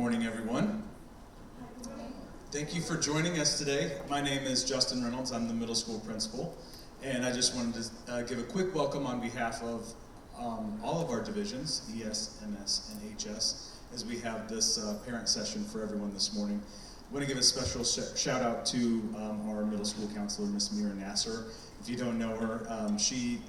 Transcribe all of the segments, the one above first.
morning, everyone. Thank you for joining us today. My name is Justin Reynolds. I'm the middle school principal, and I just wanted to give a quick welcome on behalf of all of our divisions, ES, MS, and HS, as we have this parent session for everyone this morning. I want to give a special shout out to our middle school counselor, Miss Mira Nasser. If you don't know her, she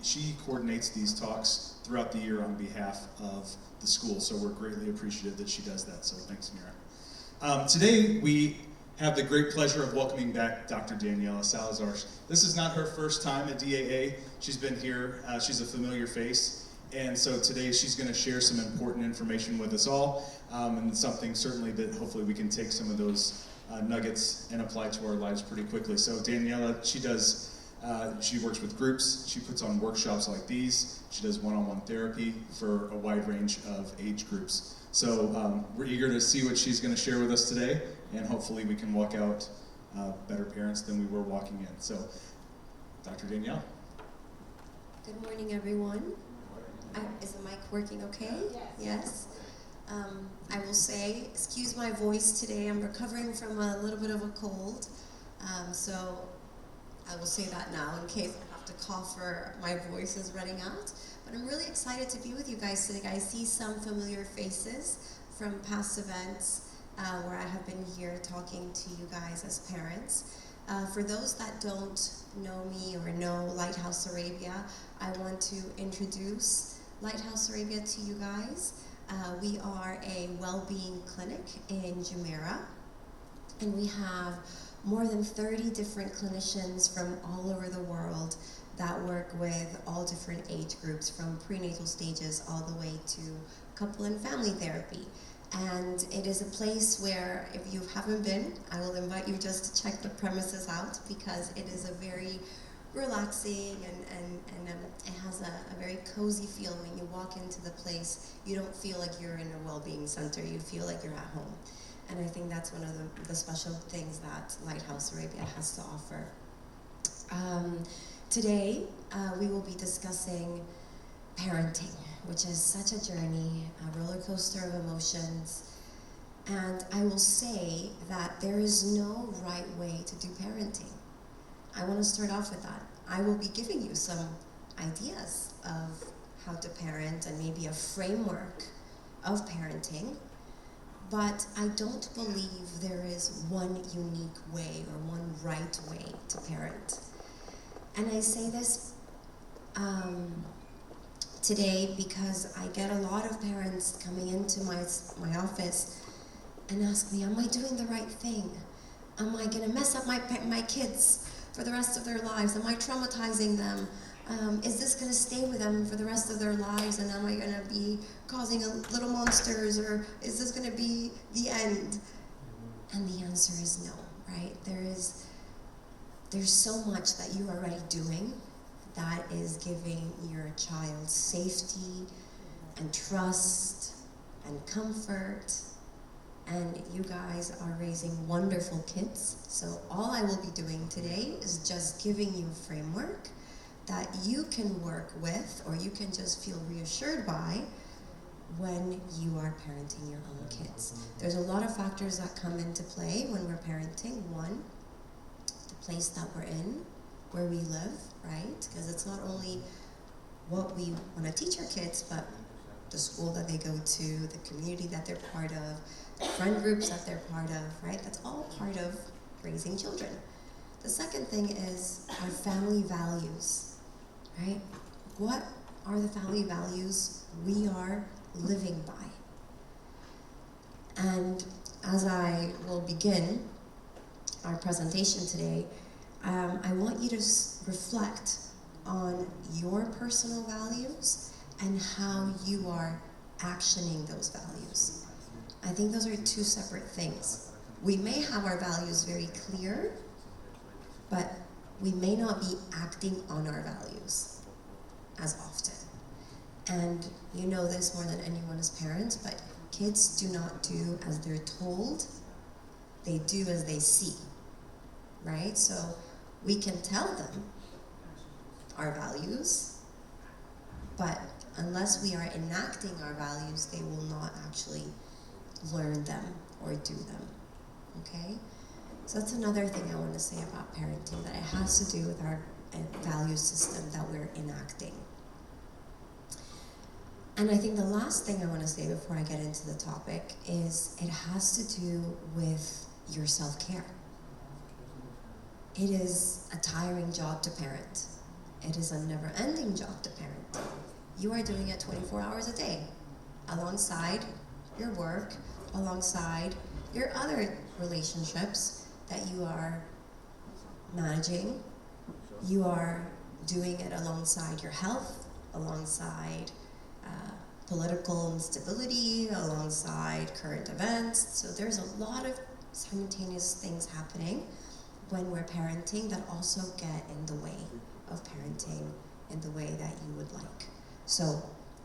coordinates these talks throughout the year on behalf of the school, so we're greatly appreciative that she does that, so thanks, Mira. Today we have the great pleasure of welcoming back Dr. Daniela Salazar. This is not her first time at DAA. She's been here, she's a familiar face, and so today she's going to share some important information with us all, and something certainly that hopefully we can take some of those nuggets and apply to our lives pretty quickly. So Daniela, she works with groups, she puts on workshops like these, she does one-on-one therapy for a wide range of age groups. So we're eager to see what she's going to share with us today, and hopefully we can walk out better parents than we were walking in. So, Dr. Danielle. Good morning, everyone. Is the mic working okay? Yes. I will say, excuse my voice today, I'm recovering from a little bit of a cold, so I will say that now in case I have to cough or my voice is running out. But I'm really excited to be with you guys today. I see some familiar faces from past events where I have been here talking to you guys as parents. For those that don't know me or know Lighthouse Arabia, I want to introduce Lighthouse Arabia to you guys. We are a well-being clinic in Jumeirah, and we have more than 30 different clinicians from all over the world that work with all different age groups, from prenatal stages all the way to couple and family therapy. And it is a place where, if you haven't been, I will invite you just to check the premises out, because it is a very relaxing and it has a very cozy feel. When you walk into the place, you don't feel like you're in a well-being center, you feel like you're at home. And I think that's one of the special things that Lighthouse Arabia has to offer. Today, we will be discussing parenting, which is such a journey, a roller coaster of emotions. And I will say that there is no right way to do parenting. I want to start off with that. I will be giving you some ideas of how to parent and maybe a framework of parenting. But I don't believe there is one unique way or one right way to parent. And I say this today because I get a lot of parents coming into my office and ask me, am I doing the right thing? Am I going to mess up my kids for the rest of their lives? Am I traumatizing them? Is this going to stay with them for the rest of their lives, and am I going to be causing little monsters, or is this going to be the end? And the answer is no, right? There's so much that you are already doing that is giving your child safety and trust and comfort, and you guys are raising wonderful kids. So all I will be doing today is just giving you a framework that you can work with, or you can just feel reassured by when you are parenting your own kids. There's a lot of factors that come into play when we're parenting. One, the place that we're in, where we live, right? Because it's not only what we want to teach our kids, but the school that they go to, the community that they're part of, friend groups that they're part of, right? That's all part of raising children. The second thing is our family values. Right? What are the family values we are living by? And as I will begin our presentation today, I want you to reflect on your personal values and how you are actioning those values. I think those are two separate things. We may have our values very clear, but we may not be acting on our values as often. And you know this more than anyone as parents, but kids do not do as they're told, they do as they see, right? So we can tell them our values, but unless we are enacting our values, they will not actually learn them or do them, okay? So that's another thing I want to say about parenting, that it has to do with our value system that we're enacting. And I think the last thing I want to say before I get into the topic is it has to do with your self-care. It is a tiring job to parent. It is a never-ending job to parent. You are doing it 24 hours a day, alongside your work, alongside your other relationships that you are managing. You are doing it alongside your health, alongside political instability, alongside current events. So there's a lot of simultaneous things happening when we're parenting that also get in the way of parenting in the way that you would like. So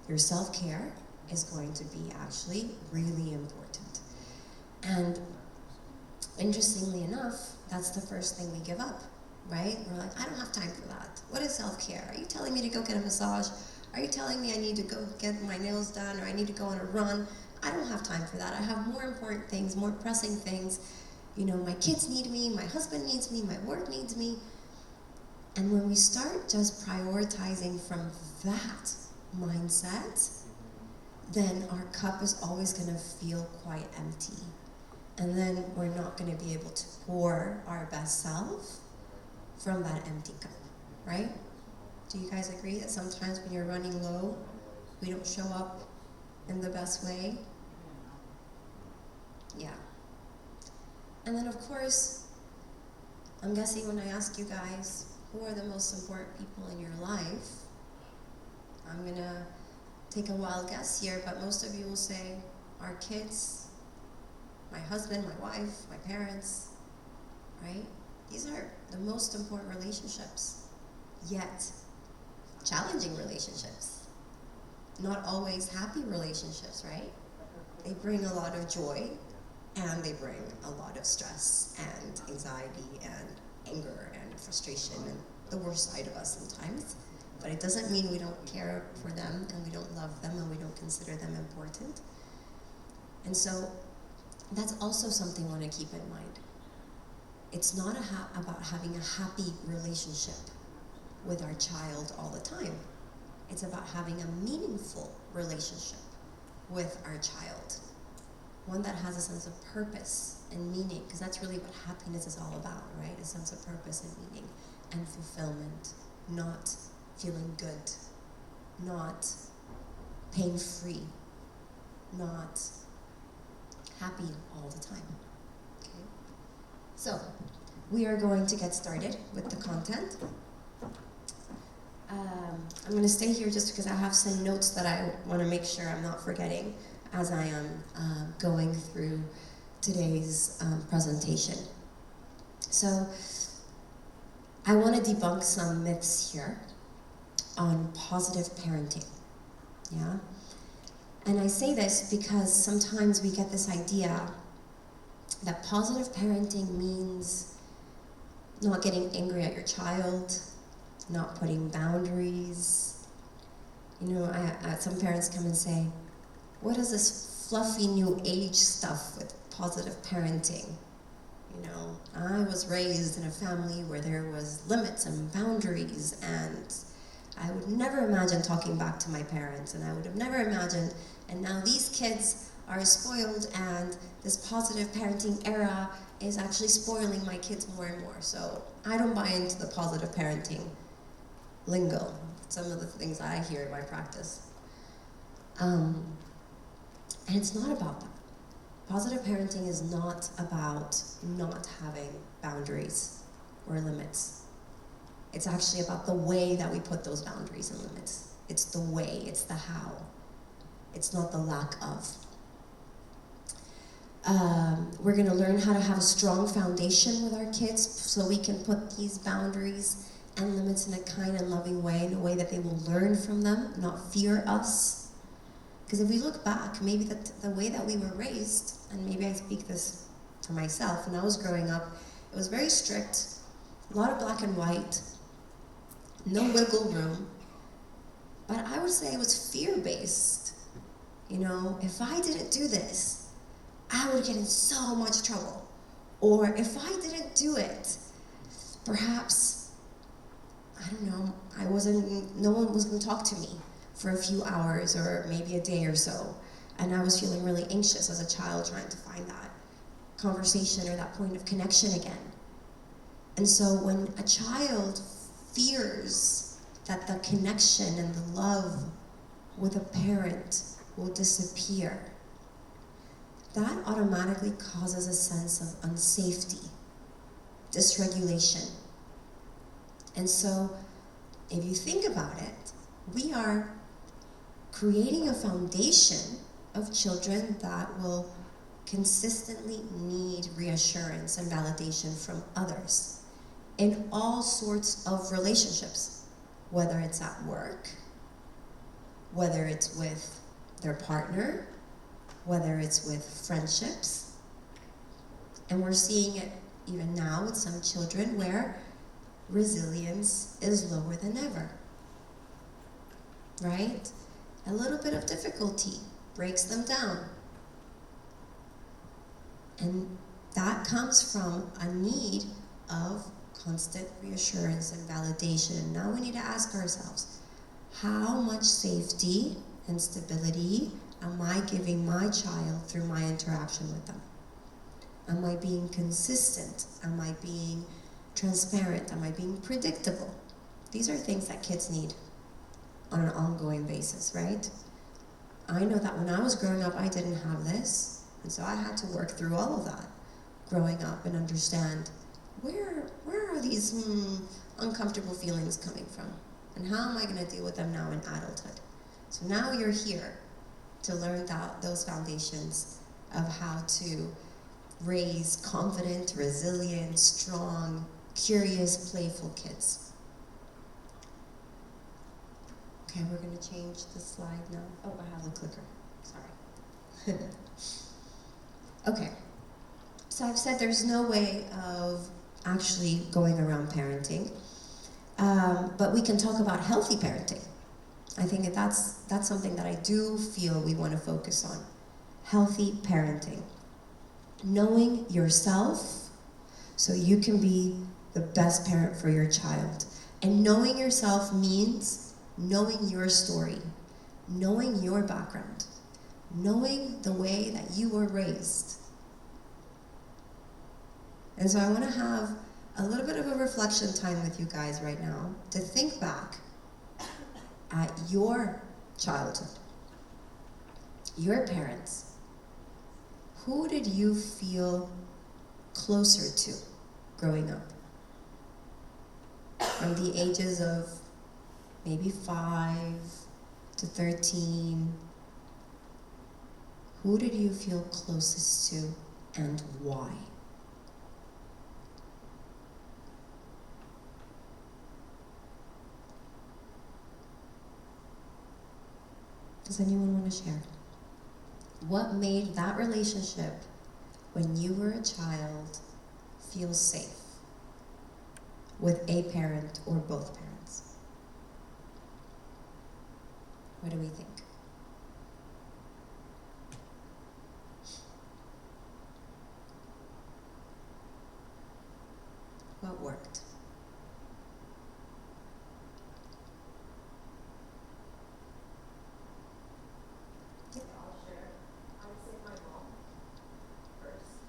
your self-care is going to be actually really important. And interestingly enough, that's the first thing we give up, right? We're like, I don't have time for that. What is self-care? Are you telling me to go get a massage? Are you telling me I need to go get my nails done, or I need to go on a run? I don't have time for that. I have more important things, more pressing things. You know, my kids need me, my husband needs me, my work needs me. And when we start just prioritizing from that mindset, then our cup is always going to feel quite empty. And then we're not going to be able to pour our best self from that empty cup, right? Do you guys agree that sometimes when you're running low, we don't show up in the best way? Yeah. And then of course, I'm guessing when I ask you guys, who are the most important people in your life? I'm gonna take a wild guess here, but most of you will say, our kids, my husband, my wife, my parents, right? These are the most important relationships, yet challenging relationships. Not always happy relationships, right? They bring a lot of joy, and they bring a lot of stress and anxiety and anger and frustration and the worst side of us sometimes. But it doesn't mean we don't care for them and we don't love them and we don't consider them important. And so that's also something I want to keep in mind. It's not about having a happy relationship with our child all the time. It's about having a meaningful relationship with our child. One that has a sense of purpose and meaning, because that's really what happiness is all about, right? A sense of purpose and meaning and fulfillment, not feeling good, not pain-free, not happy all the time, okay? So, we are going to get started with the content. I'm going to stay here just because I have some notes that I want to make sure I'm not forgetting as I am going through today's presentation. So I want to debunk some myths here on positive parenting, yeah? And I say this because sometimes we get this idea that positive parenting means not getting angry at your child, not putting boundaries. You know, some parents come and say, what is this fluffy new age stuff with positive parenting? You know, I was raised in a family where there was limits and boundaries, and I would never imagine talking back to my parents, and I would have never imagined, and now these kids are spoiled, and this positive parenting era is actually spoiling my kids more and more. So I don't buy into the positive parenting lingo, some of the things that I hear in my practice. And it's not about that. Positive parenting is not about not having boundaries or limits. It's actually about the way that we put those boundaries and limits. It's the way, it's the how. It's not the lack of. We're going to learn how to have a strong foundation with our kids so we can put these boundaries and limits in a kind and loving way, in a way that they will learn from them, not fear us. Because if we look back, maybe the way that we were raised, and maybe I speak this for myself, when I was growing up, it was very strict, a lot of black and white, no wiggle room, but I would say it was fear-based. You know, if I didn't do this, I would get in so much trouble. Or if I didn't do it, perhaps, I don't know, no one was going to talk to me for a few hours or maybe a day or so. And I was feeling really anxious as a child trying to find that conversation or that point of connection again. And so when a child fears that the connection and the love with a parent will disappear, that automatically causes a sense of unsafety, dysregulation. And so, if you think about it, we are creating a foundation of children that will consistently need reassurance and validation from others in all sorts of relationships, whether it's at work, whether it's with their partner, whether it's with friendships. And we're seeing it even now with some children where resilience is lower than ever, right? A little bit of difficulty breaks them down. And that comes from a need of constant reassurance and validation. Now we need to ask ourselves, how much safety and stability am I giving my child through my interaction with them? Am I being consistent? Am I being transparent? Am I being predictable? These are things that kids need on an ongoing basis, right? I know that when I was growing up, I didn't have this, and so I had to work through all of that growing up and understand where are these uncomfortable feelings coming from, and how am I going to deal with them now in adulthood? So now you're here to learn those foundations of how to raise confident, resilient, strong, curious, playful kids. Okay, we're going to change the slide now. Oh, I have the clicker. Sorry. Okay. So I've said there's no way of actually going around parenting, but we can talk about healthy parenting. I think that's something that I do feel we want to focus on. Healthy parenting. Knowing yourself so you can be the best parent for your child. And knowing yourself means knowing your story, knowing your background, knowing the way that you were raised. And so I want to have a little bit of a reflection time with you guys right now to think back at your childhood, your parents. Who did you feel closer to growing up? From the ages of maybe 5 to 13, who did you feel closest to and why? Does anyone want to share? What made that relationship when you were a child feel safe with a parent or both parents? What do we think? What worked? I'll share. I'd say my mom first,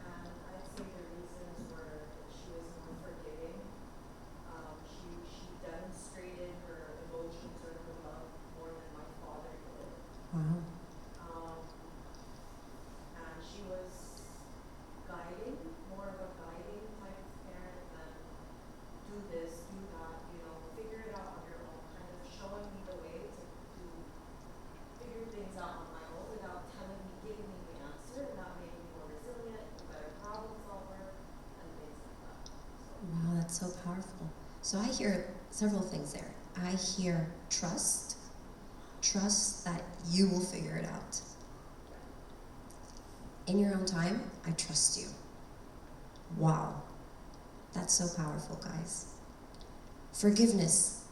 and I'd say the reasons were she was more forgiving. She demonstrated her emotions or her love more than my father did. Wow. And she was guiding, more of a guiding type of parent than do this, do that, figure it out on your own, kind of showing me the way to figure things out on my own without giving me the answer, without making me more resilient, a better problem solver, and things like that. Wow, that's so powerful. So I hear several things there. I hear trust that you will figure it out. In your own time, I trust you. Wow, that's so powerful, guys. Forgiveness.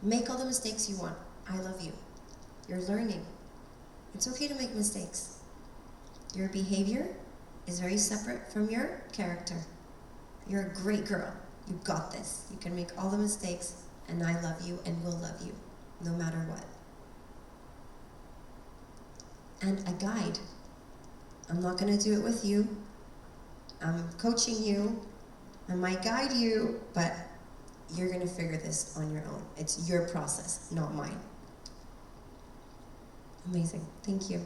Make all the mistakes you want. I love you. You're learning. It's okay to make mistakes. Your behavior is very separate from your character. You're a great girl. You've got this. You can make all the mistakes, and I love you and will love you, no matter what. And a guide. I'm not going to do it with you. I'm coaching you. I might guide you, but you're going to figure this on your own. It's your process, not mine. Amazing. Thank you.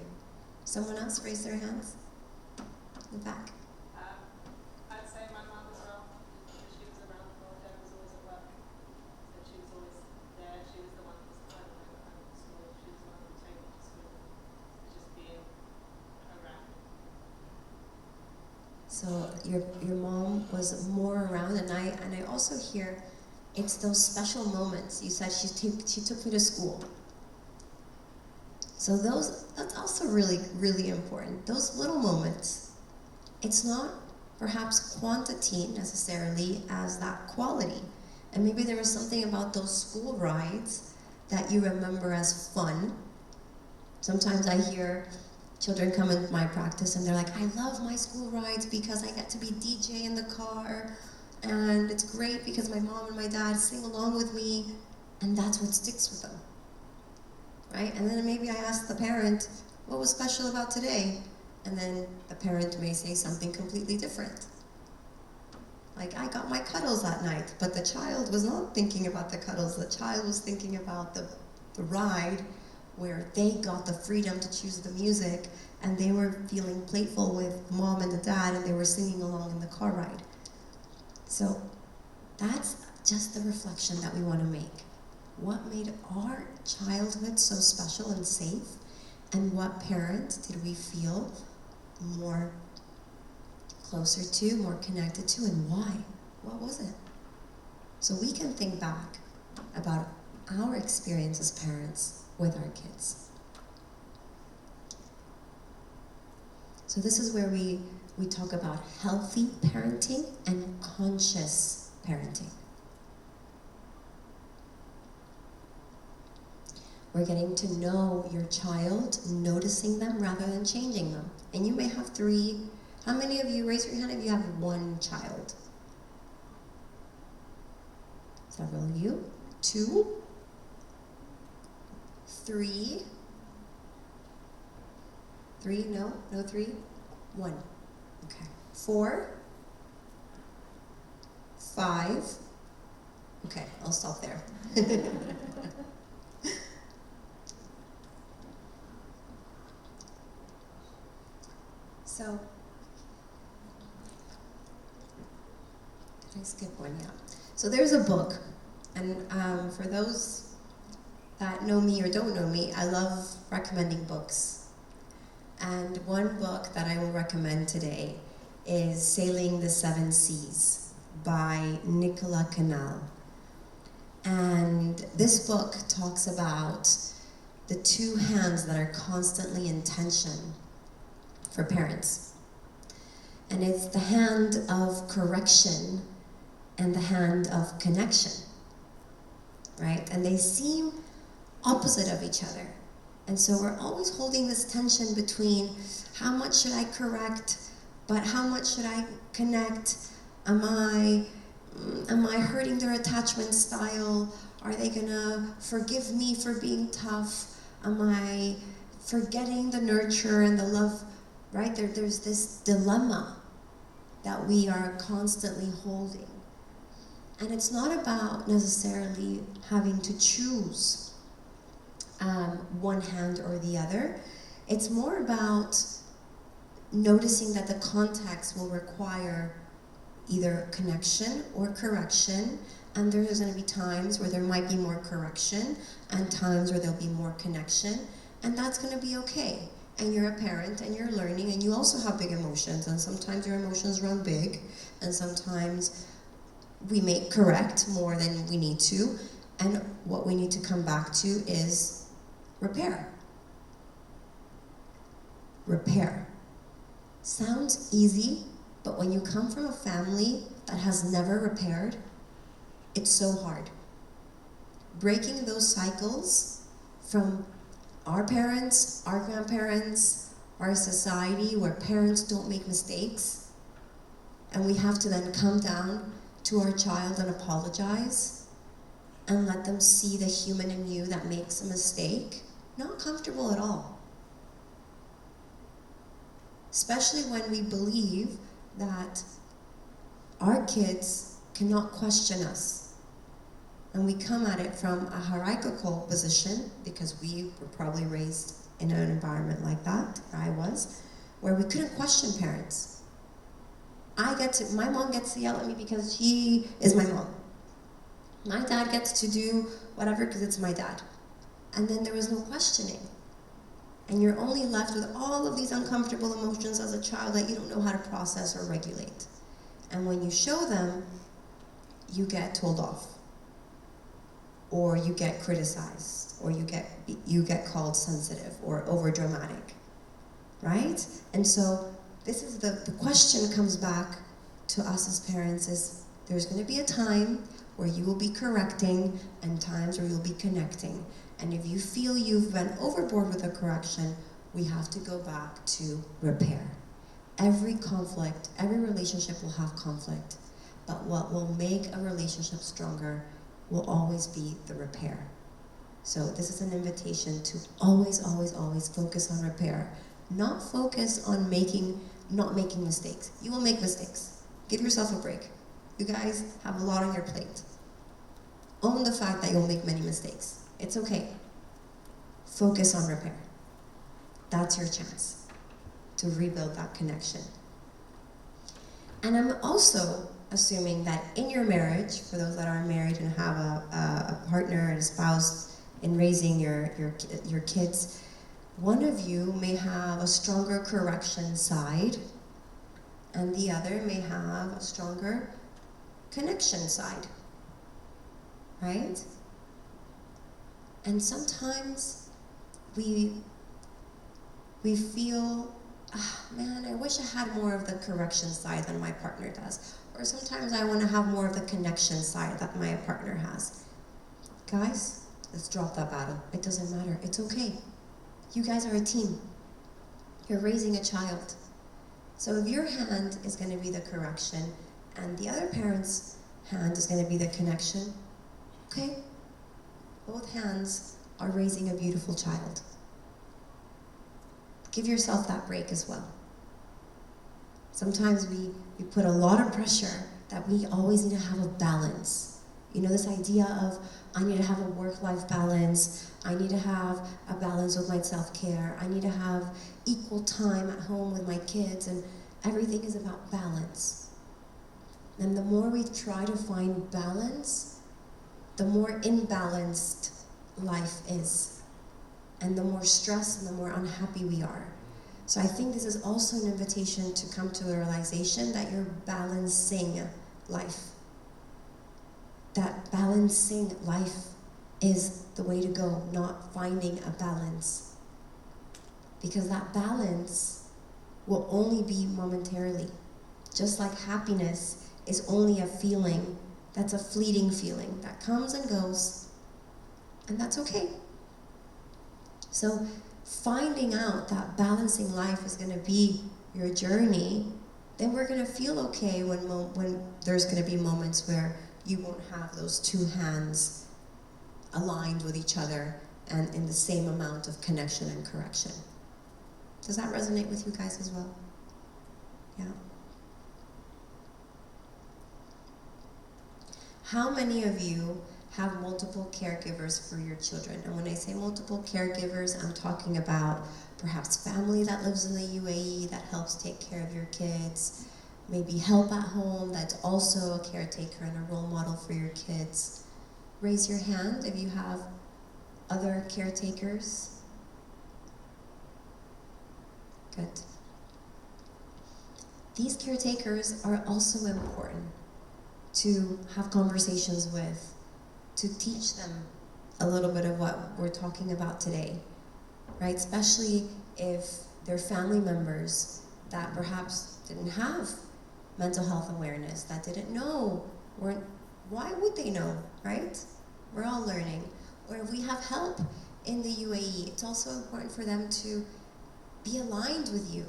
Someone else raise their hands? In the back. I'd say my mum as well. She was around while Dad was always at work. So she was always there. She was the one who was kind of like at school. She was the one who would take me to school. Just being around. So your mom was more around, and I also hear it's those special moments. You said she took me to school. So that's also really, really important. Those little moments. It's not perhaps quantity necessarily as that quality. And maybe there was something about those school rides that you remember as fun. Sometimes I hear children come into my practice and they're like, I love my school rides because I get to be DJ in the car, and it's great because my mom and my dad sing along with me, and that's what sticks with them. Right? And then maybe I ask the parent, what was special about today? And then the parent may say something completely different. Like, I got my cuddles that night, but the child was not thinking about the cuddles. The child was thinking about the ride where they got the freedom to choose the music, and they were feeling playful with mom and the dad, and they were singing along in the car ride. So that's just the reflection that we want to make. What made our childhood so special and safe, and what parent did we feel more closer to, more connected to, and why? What was it? So we can think back about our experience as parents with our kids. So this is where we talk about healthy parenting and conscious parenting. We're getting to know your child, noticing them rather than changing them. And you may have 3. How many of you, raise your hand if you have 1 child? Several of you. 2? 3? 3? No? No 3? 1. Okay. 4? 5? Okay, I'll stop there. So, did I skip one? Yeah. So there's a book, and for those that know me or don't know me, I love recommending books. And one book that I will recommend today is Sailing the Seven Seas by Nicola Canal. And this book talks about the 2 hands that are constantly in tension for parents. And it's the hand of correction and the hand of connection, right? And they seem opposite of each other. And so we're always holding this tension between how much should I correct, but how much should I connect? Am I hurting their attachment style? Are they gonna forgive me for being tough? Am I forgetting the nurture and the love? Right? There's this dilemma that we are constantly holding. And it's not about necessarily having to choose one hand or the other. It's more about noticing that the context will require either connection or correction, and there's going to be times where there might be more correction and times where there'll be more connection, and that's going to be okay. And you're a parent and you're learning, and you also have big emotions, and sometimes your emotions run big, and sometimes we may correct more than we need to, and what we need to come back to is repair. Repair. Sounds easy, but when you come from a family that has never repaired, it's so hard. Breaking those cycles from our parents, our grandparents, our society where parents don't make mistakes, and we have to then come down to our child and apologize and let them see the human in you that makes a mistake, not comfortable at all. Especially when we believe that our kids cannot question us. And we come at it from a hierarchical position, because we were probably raised in an environment like that, I was, where we couldn't question parents. My mom gets to yell at me because she is my mom. My dad gets to do whatever because it's my dad. And then there was no questioning. And you're only left with all of these uncomfortable emotions as a child that you don't know how to process or regulate. And when you show them, you get told off, or you get criticized, or you get called sensitive or overdramatic, right? And so this is the question comes back to us as parents is, there's going to be a time where you will be correcting and times where you'll be connecting. And if you feel you've went overboard with a correction, we have to go back to repair. Every conflict, every relationship will have conflict, but what will make a relationship stronger will always be the repair. So this is an invitation to always, always, always focus on repair. Not focus on not making mistakes. You will make mistakes. Give yourself a break. You guys have a lot on your plate. Own the fact that you'll make many mistakes. It's okay. Focus on repair. That's your chance to rebuild that connection. And I'm also assuming that in your marriage, for those that are married and have a partner and a spouse in raising your kids, one of you may have a stronger correction side, and the other may have a stronger connection side, right? And sometimes we feel, man, I wish I had more of the correction side than my partner does. Or sometimes I want to have more of the connection side that my partner has. Guys, let's drop that battle. It doesn't matter. It's okay. You guys are a team. You're raising a child. So if your hand is going to be the correction and the other parent's hand is going to be the connection, okay? Both hands are raising a beautiful child. Give yourself that break as well. Sometimes we put a lot of pressure that we always need to have a balance. You know, this idea of, I need to have a work-life balance, I need to have a balance with my self-care, I need to have equal time at home with my kids, and everything is about balance. And the more we try to find balance, the more imbalanced life is, and the more stressed and the more unhappy we are. So I think this is also an invitation to come to the realization that you're balancing life. That balancing life is the way to go, not finding a balance. Because that balance will only be momentarily. Just like happiness is only a feeling, that's a fleeting feeling that comes and goes, and that's okay. So finding out that balancing life is going to be your journey, then we're going to feel okay when there's going to be moments where you won't have those two hands aligned with each other and in the same amount of connection and correction. Does that resonate with you guys as well? Yeah. How many of you have multiple caregivers for your children? And when I say multiple caregivers, I'm talking about perhaps family that lives in the UAE that helps take care of your kids, maybe help at home that's also a caretaker and a role model for your kids. Raise your hand if you have other caretakers. Good. These caretakers are also important to have conversations with, to teach them a little bit of what we're talking about today, right? Especially if they're family members that perhaps didn't have mental health awareness, that didn't know, why would they know, right? We're all learning. Or if we have help in the UAE, it's also important for them to be aligned with you,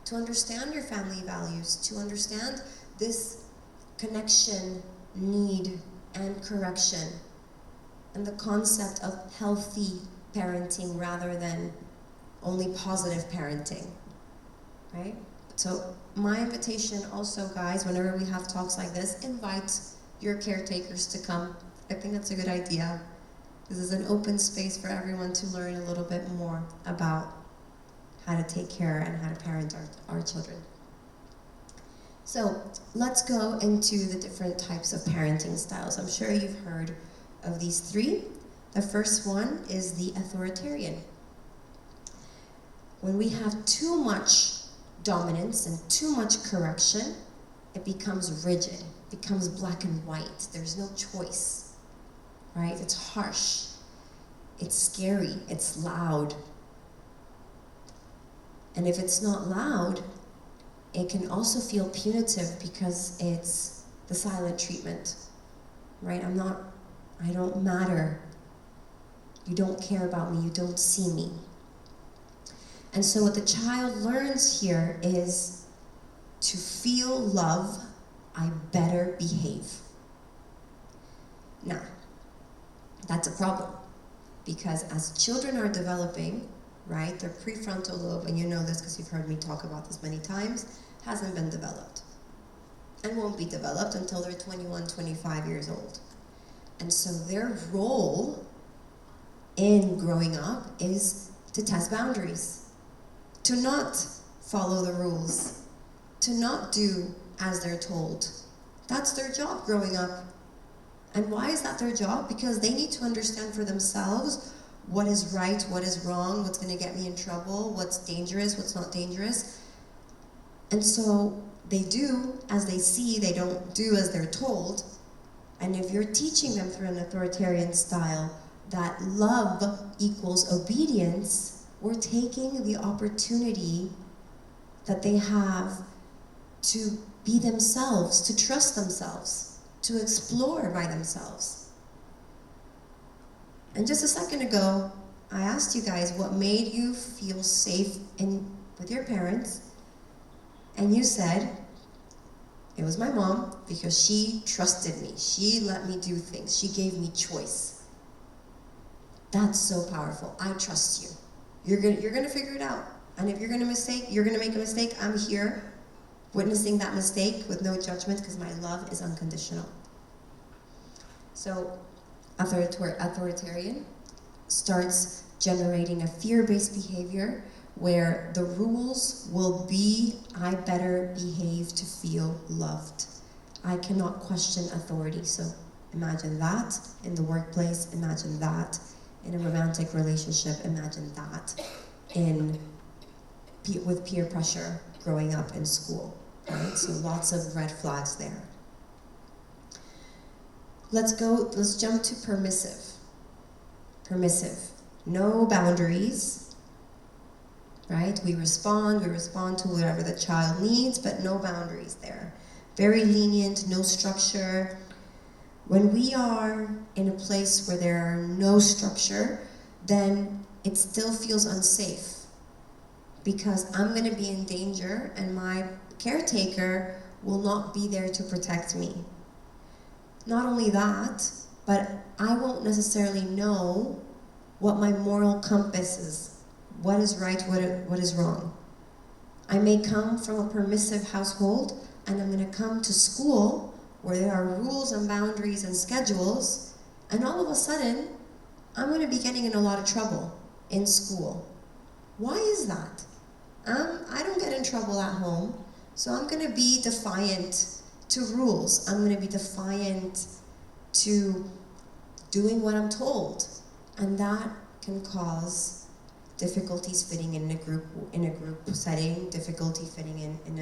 to understand your family values, to understand this connection, need, and correction, and the concept of healthy parenting rather than only positive parenting, right? So my invitation also, guys, whenever we have talks like this, invite your caretakers to come. I think that's a good idea. This is an open space for everyone to learn a little bit more about how to take care and how to parent our children. So let's go into the different types of parenting styles. I'm sure you've heard of these three. The first one is the authoritarian. When we have too much dominance and too much correction, it becomes rigid, it becomes black and white. There's no choice, right? It's harsh, it's scary, it's loud. And if it's not loud, it can also feel punitive because it's the silent treatment, right? I don't matter. You don't care about me, you don't see me. And so what the child learns here is to feel love, I better behave. Now, that's a problem because as children are developing, right, their prefrontal lobe, and you know this because you've heard me talk about this many times, hasn't been developed and won't be developed until they're 21, 25 years old. And so their role in growing up is to test boundaries, to not follow the rules, to not do as they're told. That's their job growing up. And why is that their job? Because they need to understand for themselves what is right, what is wrong, what's going to get me in trouble, what's dangerous, what's not dangerous. And so they do as they see, they don't do as they're told. And if you're teaching them through an authoritarian style that love equals obedience, we're taking the opportunity that they have to be themselves, to trust themselves, to explore by themselves. And just a second ago, I asked you guys what made you feel safe with your parents, and you said, it was my mom because she trusted me. She let me do things. She gave me choice. That's so powerful. I trust you. You're gonna figure it out. And if you're gonna make a mistake, I'm here witnessing that mistake with no judgment because my love is unconditional. So authoritarian starts generating a fear-based behavior where the rules will be, I better behave to feel loved. I cannot question authority. So imagine that in the workplace, imagine that in a romantic relationship, imagine that with peer pressure growing up in school, right? So lots of red flags there. Let's jump to permissive. Permissive, no boundaries, right? We respond to whatever the child needs, but no boundaries there. Very lenient, no structure. When we are in a place where there are no structure, then it still feels unsafe because I'm gonna be in danger and my caretaker will not be there to protect me. Not only that, but I won't necessarily know what my moral compass is, what is right, what is wrong. I may come from a permissive household and I'm gonna come to school where there are rules and boundaries and schedules, and all of a sudden, I'm gonna be getting in a lot of trouble in school. Why is that? I don't get in trouble at home, so I'm gonna be defiant to rules. I'm gonna be defiant to doing what I'm told, and that can cause difficulties fitting in a group setting, difficulty fitting in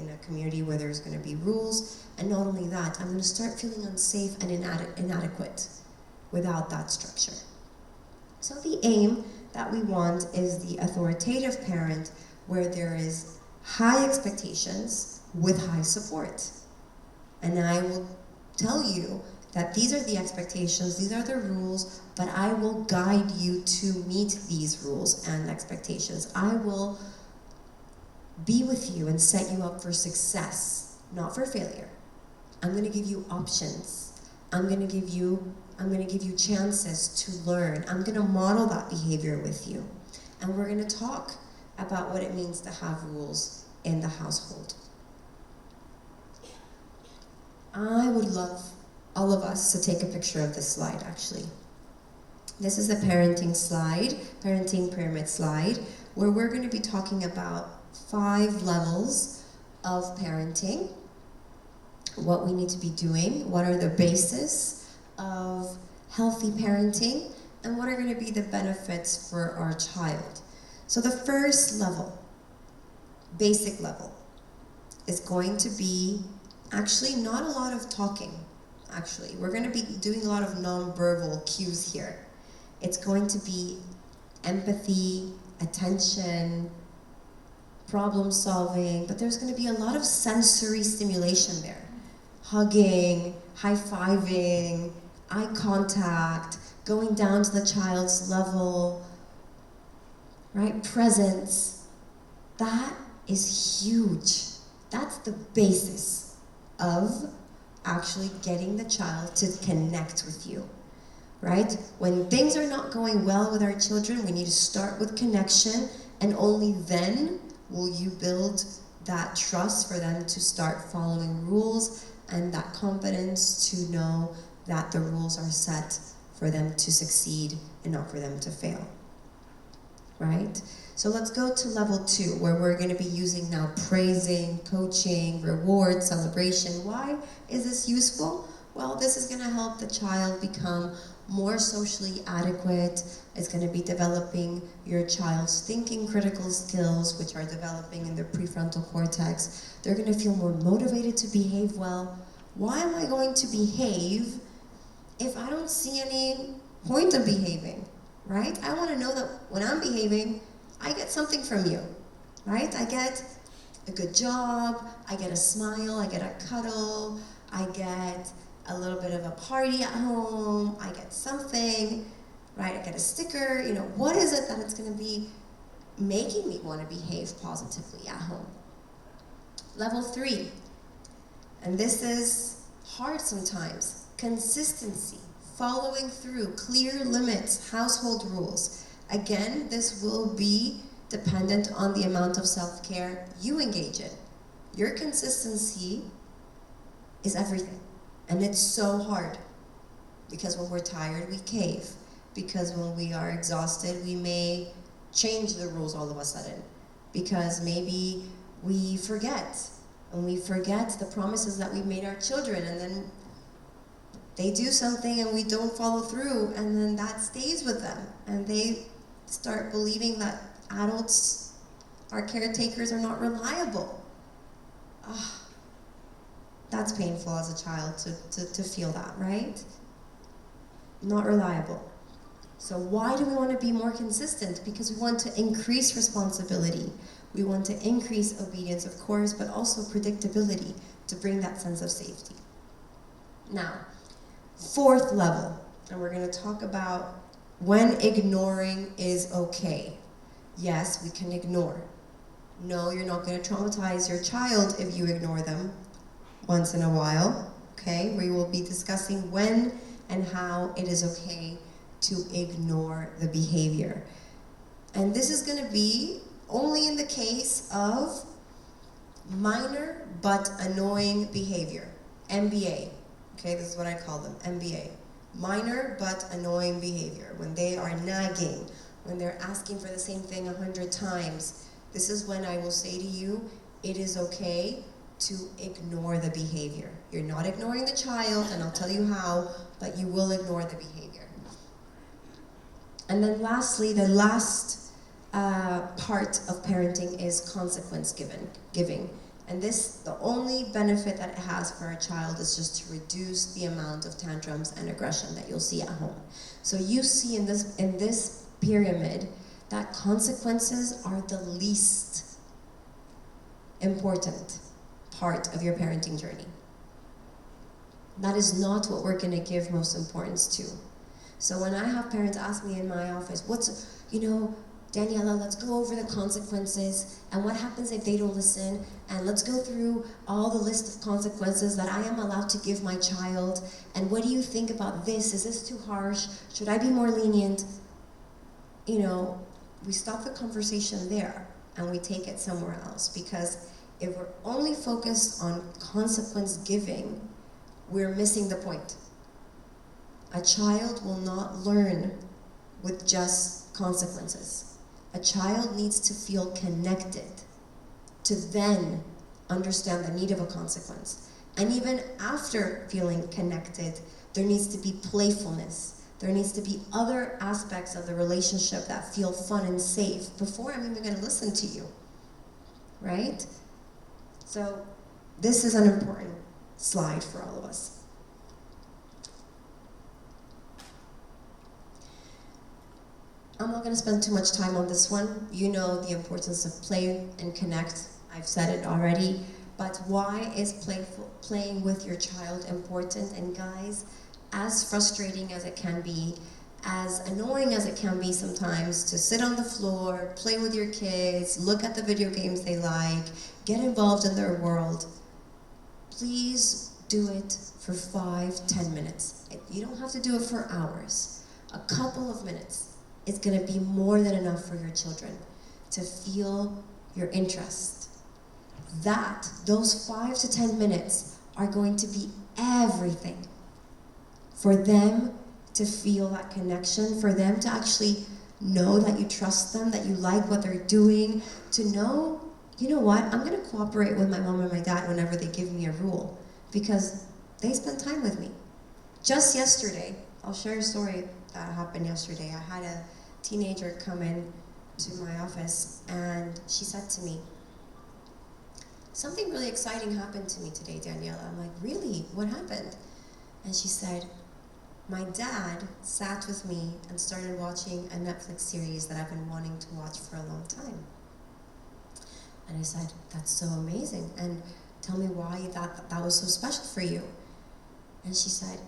a community where there's going to be rules, and not only that, I'm going to start feeling unsafe and inadequate without that structure. So the aim that we want is the authoritative parent where there is high expectations with high support. And I will tell you that these are the expectations, these are the rules, but I will guide you to meet these rules and expectations. I will be with you and set you up for success, not for failure. I'm going to give you options. I'm going to give you chances to learn. I'm going to model that behavior with you. And we're going to talk about what it means to have rules in the household. I would love all of us to take a picture of this slide, actually. This is a parenting slide, parenting pyramid slide, where we're going to be talking about 5 levels of parenting, what we need to be doing, what are the basis of healthy parenting, and what are going to be the benefits for our child. So the first level, basic level, is going to be actually not a lot of talking. Actually, we're going to be doing a lot of nonverbal cues here. It's going to be empathy, attention, problem solving, but there's going to be a lot of sensory stimulation there. Hugging, high-fiving, eye contact, going down to the child's level, right? Presence. That is huge. That's the basis of actually getting the child to connect with you, right? When things are not going well with our children, we need to start with connection, and only then will you build that trust for them to start following rules and that confidence to know that the rules are set for them to succeed and not for them to fail, right? So let's go to level 2, where we're going to be using now praising, coaching, reward, celebration. Why is this useful? Well, this is going to help the child become more socially adequate. It's going to be developing your child's thinking critical skills, which are developing in their prefrontal cortex. They're going to feel more motivated to behave well. Why am I going to behave if I don't see any point of behaving, right? I want to know that when I'm behaving, I get something from you, right? I get a good job, I get a smile, I get a cuddle, I get a little bit of a party at home, I get something, right? I get a sticker, you know, what is it that it's going to be making me want to behave positively at home? Level 3, and this is hard sometimes, consistency, following through, clear limits, household rules. Again, this will be dependent on the amount of self-care you engage in. Your consistency is everything. And it's so hard. Because when we're tired, we cave. Because when we are exhausted, we may change the rules all of a sudden. Because maybe we forget. And we forget the promises that we've made our children. And then they do something and we don't follow through. And then that stays with them. And they start believing that adults, our caretakers, are not reliable. That's painful as a child to feel that, right? Not reliable. So why do we want to be more consistent? Because we want to increase responsibility. We want to increase obedience, of course, but also predictability to bring that sense of safety. Now, 4th level, and we're going to talk about when ignoring is okay. Yes, we can ignore. No, you're not going to traumatize your child if you ignore them once in a while, okay? We will be discussing when and how it is okay to ignore the behavior. And this is going to be only in the case of minor but annoying behavior, MBA. Okay, this is what I call them, MBA. Minor but annoying behavior, when they are nagging, when they're asking for the same thing 100 times. This is when I will say to you, it is okay to ignore the behavior. You're not ignoring the child, and I'll tell you how, but you will ignore the behavior. And then lastly, the last part of parenting is consequence giving. And this, the only benefit that it has for a child is just to reduce the amount of tantrums and aggression that you'll see at home. So you see in this pyramid that consequences are the least important part of your parenting journey. That is not what we're going to give most importance to. So when I have parents ask me in my office, Daniela, let's go over the consequences and what happens if they don't listen, and let's go through all the list of consequences that I am allowed to give my child, and what do you think about this? Is this too harsh? Should I be more lenient? You know, we stop the conversation there and we take it somewhere else, because if we're only focused on consequence giving, we're missing the point. A child will not learn with just consequences. A child needs to feel connected to then understand the need of a consequence. And even after feeling connected, there needs to be playfulness. There needs to be other aspects of the relationship that feel fun and safe before I'm even going to listen to you, right? So this is an important slide for all of us. I'm not going to spend too much time on this one. You know the importance of play and connect. I've said it already. But why is playing with your child important? And guys, as frustrating as it can be, as annoying as it can be sometimes to sit on the floor, play with your kids, look at the video games they like, get involved in their world, please do it for 5-10 minutes. You don't have to do it for hours. A couple of minutes is going to be more than enough for your children to feel your interest. Those 5 to 10 minutes are going to be everything for them to feel that connection, for them to actually know that you trust them, that you like what they're doing, to know, you know what, I'm going to cooperate with my mom and my dad whenever they give me a rule, because they spend time with me. Just yesterday, I'll share a story that happened yesterday. I had a teenager come in to my office and she said to me, something really exciting happened to me today, Daniela. I'm like, really? What happened? And she said, my dad sat with me and started watching a Netflix series that I've been wanting to watch for a long time. And I said, that's so amazing. And tell me why that was so special for you. And she said,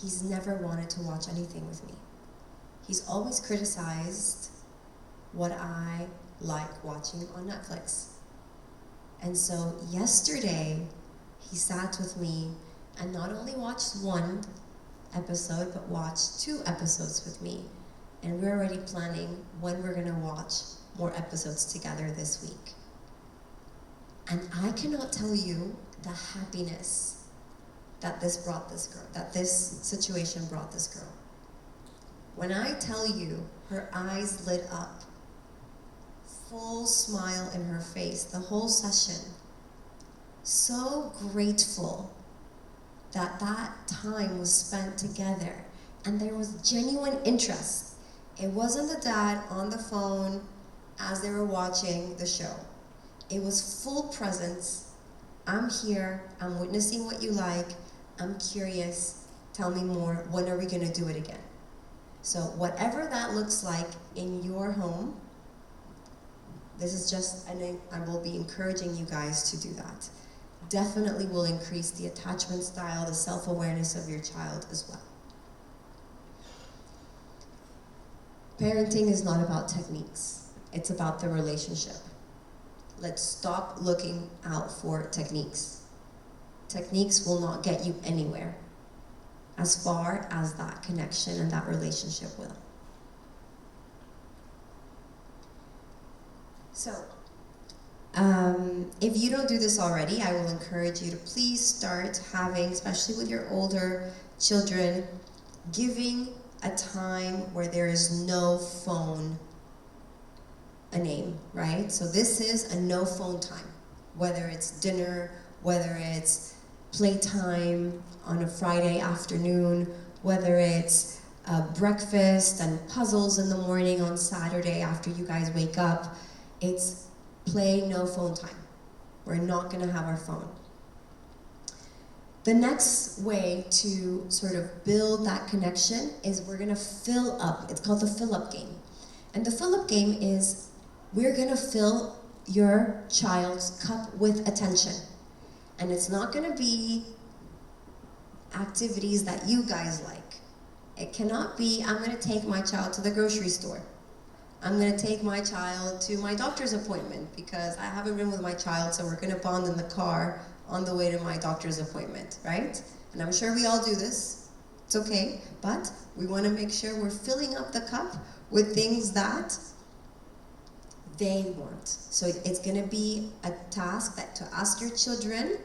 he's never wanted to watch anything with me. He's always criticized what I like watching on Netflix. And so yesterday, he sat with me and not only watched one episode, but watched 2 episodes with me. And we're already planning when we're gonna watch more episodes together this week. And I cannot tell you the happiness that this situation brought this girl. When I tell you, her eyes lit up, full smile in her face, the whole session. So grateful that time was spent together and there was genuine interest. It wasn't the dad on the phone as they were watching the show. It was full presence. I'm here, I'm witnessing what you like, I'm curious, tell me more, when are we gonna do it again? So whatever that looks like in your home, this is just, I will be encouraging you guys to do that. Definitely will increase the attachment style, the self-awareness of your child as well. Parenting is not about techniques. It's about the relationship. Let's stop looking out for techniques. Techniques will not get you anywhere as far as that connection and that relationship will. So, if you don't do this already, I will encourage you to please start having, especially with your older children, giving a time where there is no phone a name, right? So this is a no phone time, whether it's dinner, whether it's playtime on a Friday afternoon, whether it's breakfast and puzzles in the morning on Saturday after you guys wake up. It's play, no phone time. We're not gonna have our phone. The next way to sort of build that connection is we're gonna fill up. It's called the fill-up game. And the fill-up game is we're gonna fill your child's cup with attention. And it's not gonna be activities that you guys like. It cannot be, I'm gonna take my child to the grocery store. I'm gonna take my child to my doctor's appointment because I haven't been with my child, so we're gonna bond in the car on the way to my doctor's appointment, right? And I'm sure we all do this. It's okay, but we wanna make sure we're filling up the cup with things that they want. So it's gonna be a task that to ask your children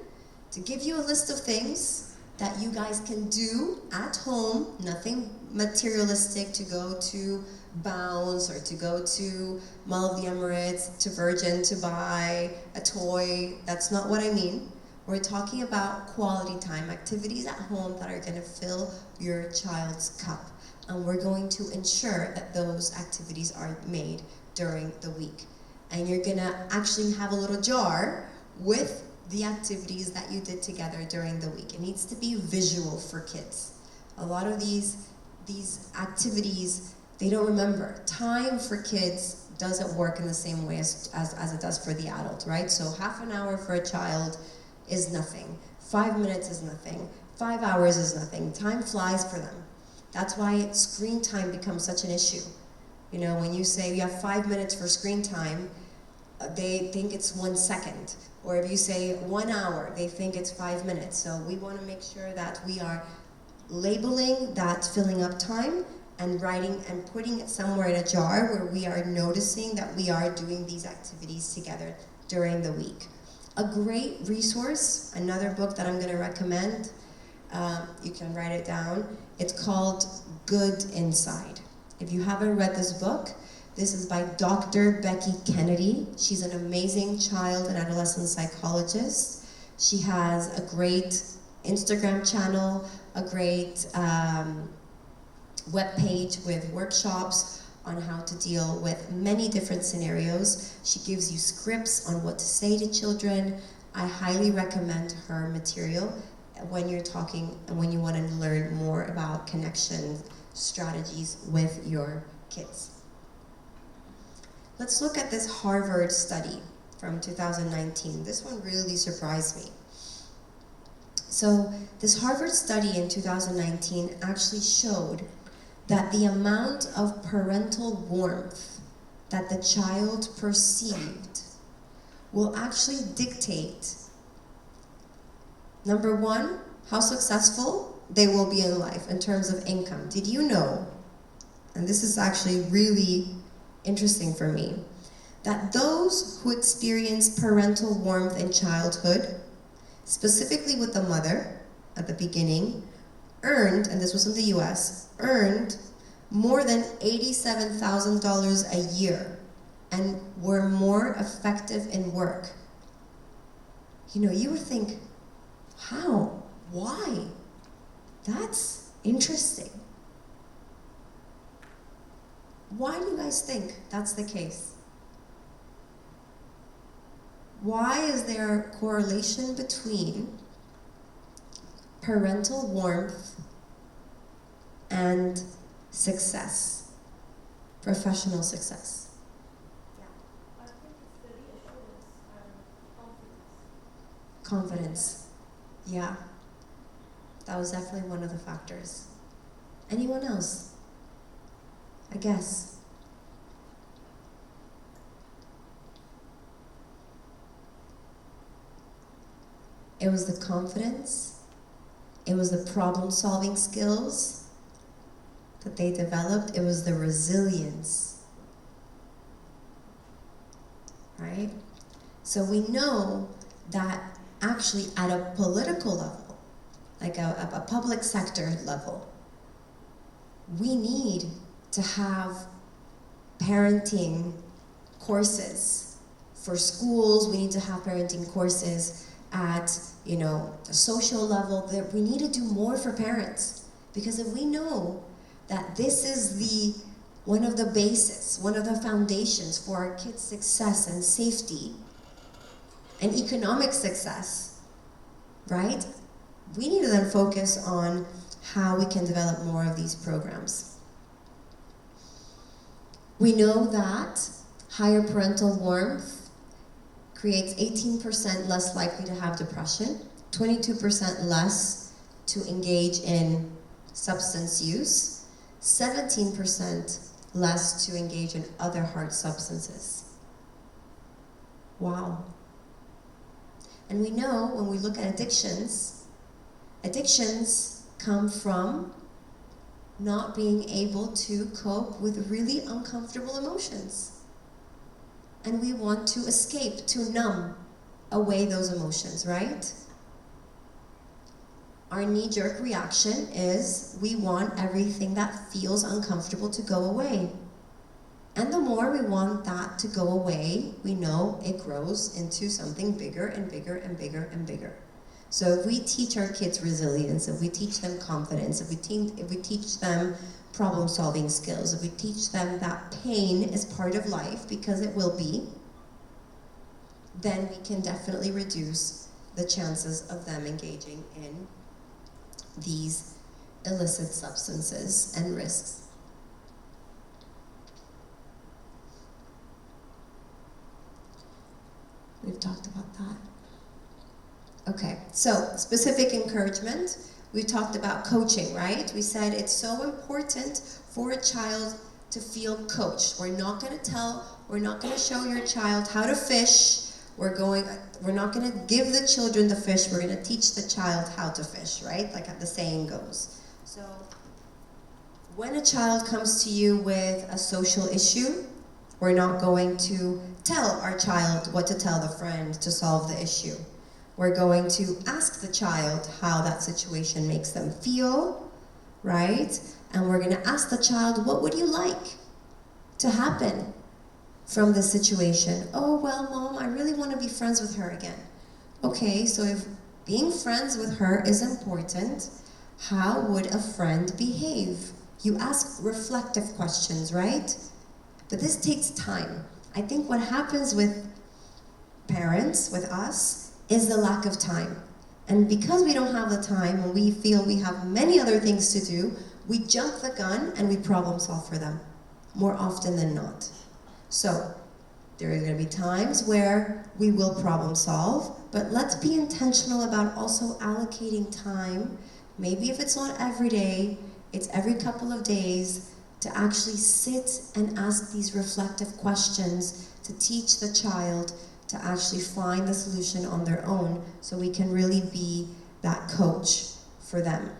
to give you a list of things that you guys can do at home, nothing materialistic, to go to Bounce or to go to Mall of the Emirates, to Virgin to buy a toy. That's not what I mean. We're talking about quality time, activities at home that are gonna fill your child's cup. And we're going to ensure that those activities are made during the week. And you're gonna actually have a little jar with the activities that you did together during the week. It needs to be visual for kids. A lot of these activities, they don't remember. Time for kids doesn't work in the same way as it does for the adult, right? So half an hour for a child is nothing. 5 minutes is nothing. 5 hours is nothing. Time flies for them. That's why screen time becomes such an issue. You know, when you say you have 5 minutes for screen time, they think it's 1 second. Or if you say 1 hour, they think it's 5 minutes. So we want to make sure that we are labeling that filling up time and writing and putting it somewhere in a jar where we are noticing that we are doing these activities together during the week. A great resource, another book that I'm going to recommend, you can write it down. It's called Good Inside. If you haven't read this book, this is by Dr. Becky Kennedy. She's an amazing child and adolescent psychologist. She has a great Instagram channel, a great webpage with workshops on how to deal with many different scenarios. She gives you scripts on what to say to children. I highly recommend her material when you're talking and when you want to learn more about connection strategies with your kids. Let's look at this Harvard study from 2019. This one really surprised me. So this Harvard study in 2019 actually showed that the amount of parental warmth that the child perceived will actually dictate, number one, how successful they will be in life in terms of income. Did you know, and this is actually really interesting for me, that those who experience parental warmth in childhood, specifically with the mother at the beginning, earned, and this was in the US, earned more than $87,000 a year and were more effective in work. You know, you would think, how? Why? That's interesting. Why do you guys think that's the case? Why is there a correlation between parental warmth and success, professional success? Yeah, I think it's the reassurance and confidence. Confidence. Yeah. That was definitely one of the factors. Anyone else? I guess. It was the confidence. It was the problem-solving skills that they developed. It was the resilience. Right? So we know that actually at a political level, like a public sector level, we need to have parenting courses for schools. We need to have parenting courses at, you know, the social level. That we need to do more for parents, because if we know that this is one of the bases, one of the foundations for our kids' success and safety and economic success, right? We need to then focus on how we can develop more of these programs. We know that higher parental warmth creates 18% less likely to have depression, 22% less to engage in substance use, 17% less to engage in other hard substances. Wow. And we know when we look at addictions, addictions come from not being able to cope with really uncomfortable emotions. And we want to escape, to numb away those emotions, right? Our knee-jerk reaction is we want everything that feels uncomfortable to go away. And the more we want that to go away, we know it grows into something bigger and bigger and bigger and bigger. So if we teach our kids resilience, if we teach them confidence, if we teach them problem-solving skills, if we teach them that pain is part of life, because it will be, then we can definitely reduce the chances of them engaging in these illicit substances and risks. We've talked about that. Okay, so specific encouragement. We talked about coaching, right? We said it's so important for a child to feel coached. We're not going to show your child how to fish. We're not going to give the children the fish. We're going to teach the child how to fish, right? Like the saying goes. So when a child comes to you with a social issue, we're not going to tell our child what to tell the friend to solve the issue. We're going to ask the child how that situation makes them feel, right? And we're going to ask the child, what would you like to happen from this situation? Oh, well, Mom, I really want to be friends with her again. Okay, so if being friends with her is important, how would a friend behave? You ask reflective questions, right? But this takes time. I think what happens with parents, with us, is the lack of time. And because we don't have the time and we feel we have many other things to do, we jump the gun and we problem solve for them, more often than not. So, there are going to be times where we will problem solve, but let's be intentional about also allocating time. Maybe if it's not every day, it's every couple of days, to actually sit and ask these reflective questions, to teach the child to actually find the solution on their own, so we can really be that coach for them.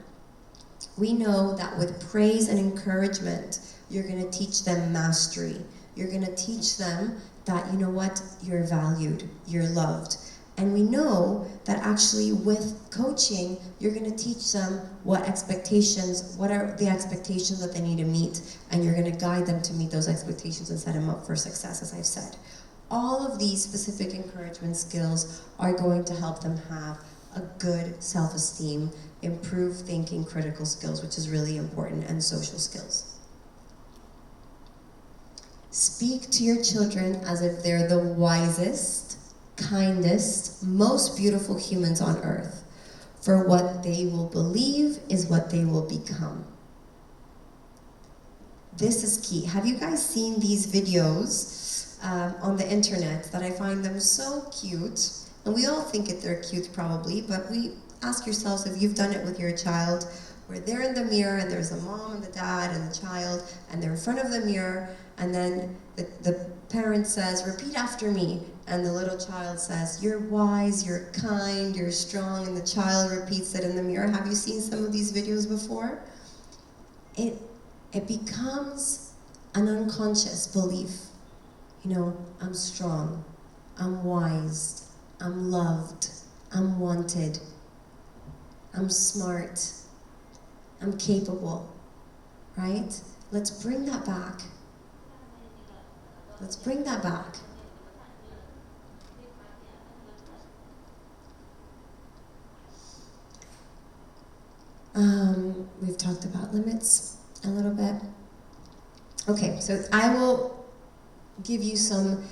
We know that with praise and encouragement, you're going to teach them mastery. You're going to teach them that, you know what, you're valued, you're loved. And we know that actually with coaching, you're going to teach them what are the expectations that they need to meet, and you're going to guide them to meet those expectations and set them up for success, as I've said. All of these specific encouragement skills are going to help them have a good self-esteem, improve thinking, critical skills, which is really important, and social skills. Speak to your children as if they're the wisest, kindest, most beautiful humans on earth. For what they will believe is what they will become. This is key. Have you guys seen these videos on the internet that I find them so cute? And we all think they're cute probably, but ask yourselves if you've done it with your child, where they're in the mirror and there's a mom and the dad and the child, and they're in front of the mirror, and then the parent says, repeat after me, and the little child says, you're wise, you're kind, you're strong, and the child repeats it in the mirror. Have you seen some of these videos before? It becomes an unconscious belief. You know, I'm strong, I'm wise, I'm loved, I'm wanted, I'm smart, I'm capable, right? Let's bring that back. Let's bring that back. We've talked about limits a little bit. Okay, so I will give you some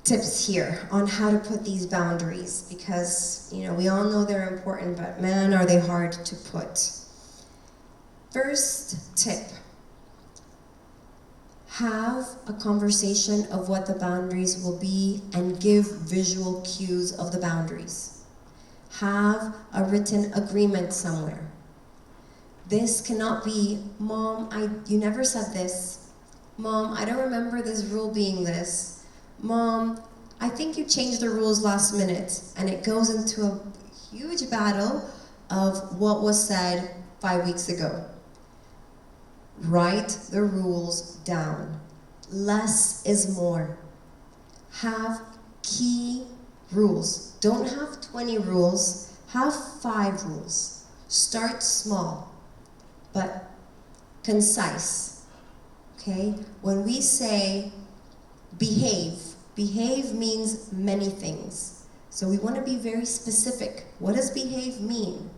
tips here on how to put these boundaries, because, you know, we all know they're important, but man, are they hard to put. First tip: have a conversation of what the boundaries will be and give visual cues of the boundaries. Have a written agreement somewhere. This cannot be, Mom, you never said this. Mom, I don't remember this rule being this. Mom, I think you changed the rules last minute. And it goes into a huge battle of what was said 5 weeks ago. Write the rules down. Less is more. Have key rules. Don't have 20 rules, have 5 rules. Start small, but concise, okay? When we say behave, behave means many things. So we want to be very specific. What does behave mean?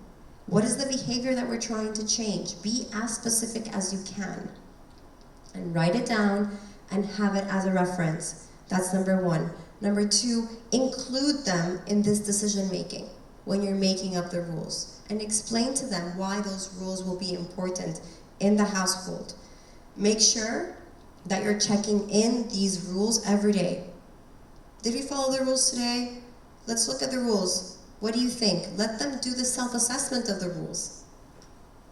What is the behavior that we're trying to change? Be as specific as you can. And write it down and have it as a reference. That's number 1. Number 2, include them in this decision making when you're making up the rules. And explain to them why those rules will be important in the household. Make sure that you're checking in these rules every day. Did we follow the rules today? Let's look at the rules. What do you think? Let them do the self-assessment of the rules.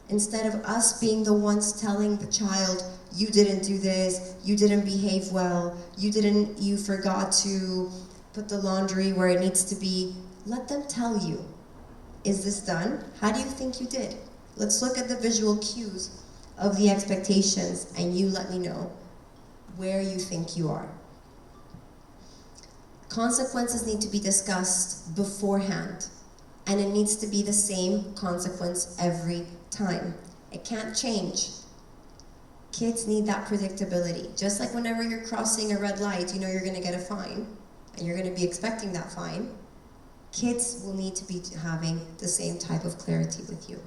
Instead of us being the ones telling the child, you didn't do this, you didn't behave well, you forgot to put the laundry where it needs to be. Let them tell you, is this done? How do you think you did? Let's look at the visual cues of the expectations and you let me know where you think you are. Consequences need to be discussed beforehand, and it needs to be the same consequence every time. It can't change. Kids need that predictability. Just like whenever you're crossing a red light, you know you're going to get a fine, and you're going to be expecting that fine. Kids will need to be having the same type of clarity with you.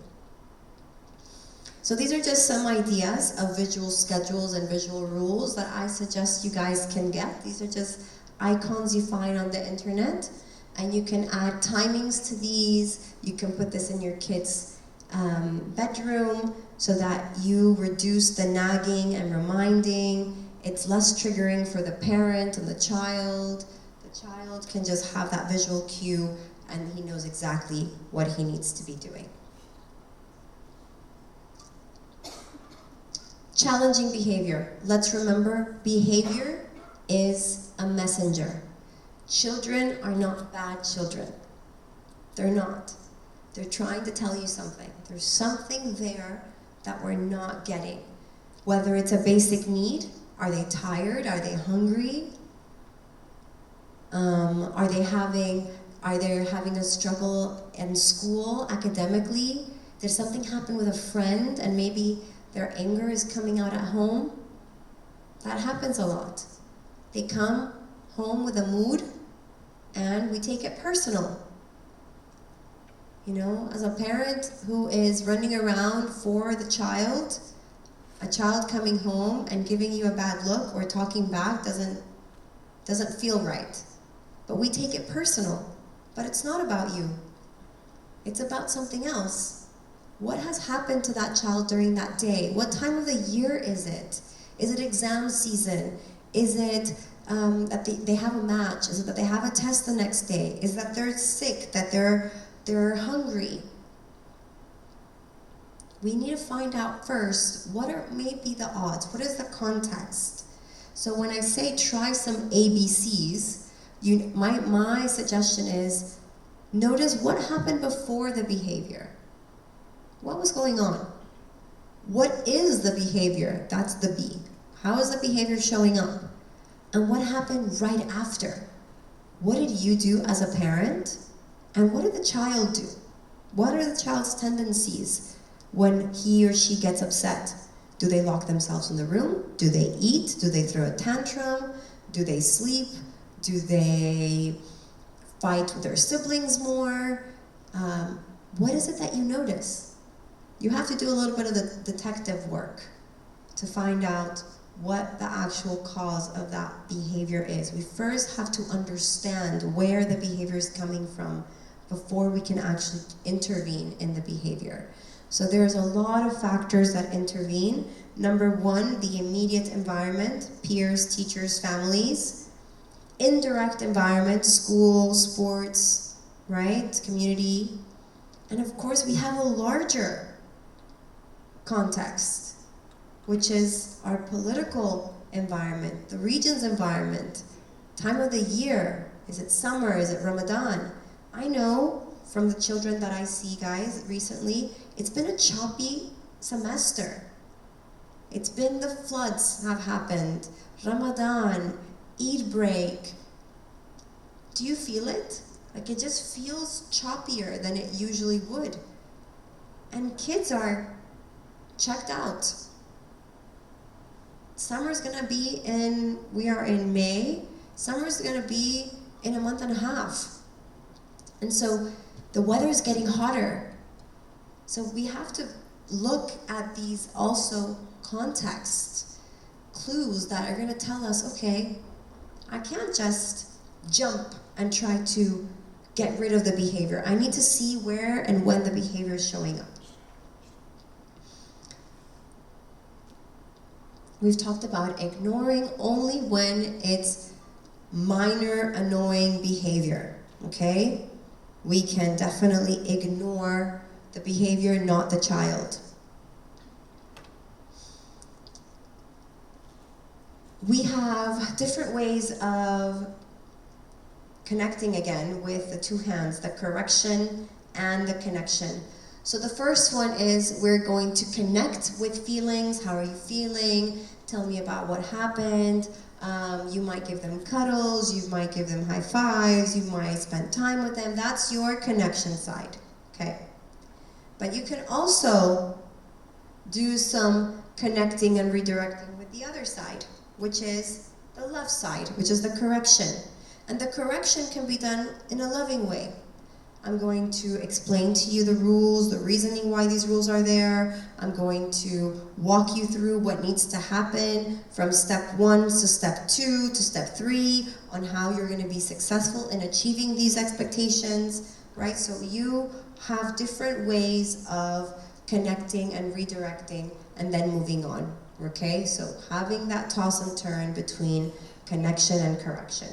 So these are just some ideas of visual schedules and visual rules that I suggest you guys can get. These are just icons you find on the internet, and you can add timings to these. You can put this in your kids' bedroom so that you reduce the nagging and reminding. It's less triggering for the parent and the child. The child can just have that visual cue and he knows exactly what he needs to be doing. Challenging behavior. Let's remember, behavior is a messenger. Children are not bad children. They're not. They're trying to tell you something. There's something there that we're not getting. Whether it's a basic need, are they tired? Are they hungry? Are they having a struggle in school academically? Did something happen with a friend and maybe their anger is coming out at home? That happens a lot. They come home with a mood and we take it personal. You know, as a parent who is running around for the child, a child coming home and giving you a bad look or talking back doesn't feel right. But we take it personal. But it's not about you. It's about something else. What has happened to that child during that day? What time of the year is it? Is it exam season? Is it that they have a match? Is it that they have a test the next day? Is it that they're sick, that they're hungry? We need to find out first, what are maybe the odds? What is the context? So when I say try some ABCs, my suggestion is, notice what happened before the behavior. What was going on? What is the behavior? That's the B. How is the behavior showing up? And what happened right after? What did you do as a parent? And what did the child do? What are the child's tendencies when he or she gets upset? Do they lock themselves in the room? Do they eat? Do they throw a tantrum? Do they sleep? Do they fight with their siblings more? What is it that you notice? You have to do a little bit of the detective work to find out what the actual cause of that behavior is. We first have to understand where the behavior is coming from before we can actually intervene in the behavior. So there's a lot of factors that intervene. Number one, the immediate environment, peers, teachers, families. Indirect environment, school, sports, right, community. And of course we have a larger context, which is our political environment, the region's environment, time of the year. Is it summer? Is it Ramadan? I know from the children that I see, guys, recently, it's been a choppy semester. It's been the floods have happened, Ramadan, Eid break. Do you feel it? Like it just feels choppier than it usually would. And kids are checked out. Summer's gonna be we are in May, summer's gonna be in a month and a half. And so the weather is getting hotter. So we have to look at these also context clues that are gonna tell us, okay, I can't just jump and try to get rid of the behavior. I need to see where and when the behavior is showing up. We've talked about ignoring only when it's minor annoying behavior, okay? We can definitely ignore the behavior, not the child. We have different ways of connecting again with the two hands, the correction and the connection. So the first one is we're going to connect with feelings. How are you feeling? Tell me about what happened. You might give them cuddles, you might give them high fives, you might spend time with them. That's your connection side, okay? But you can also do some connecting and redirecting with the other side, which is the left side, which is the correction. And the correction can be done in a loving way. I'm going to explain to you the rules, the reasoning why these rules are there. I'm going to walk you through what needs to happen from step 1 to step 2 to step 3 on how you're going to be successful in achieving these expectations, right? So you have different ways of connecting and redirecting and then moving on, okay? So having that toss and turn between connection and correction.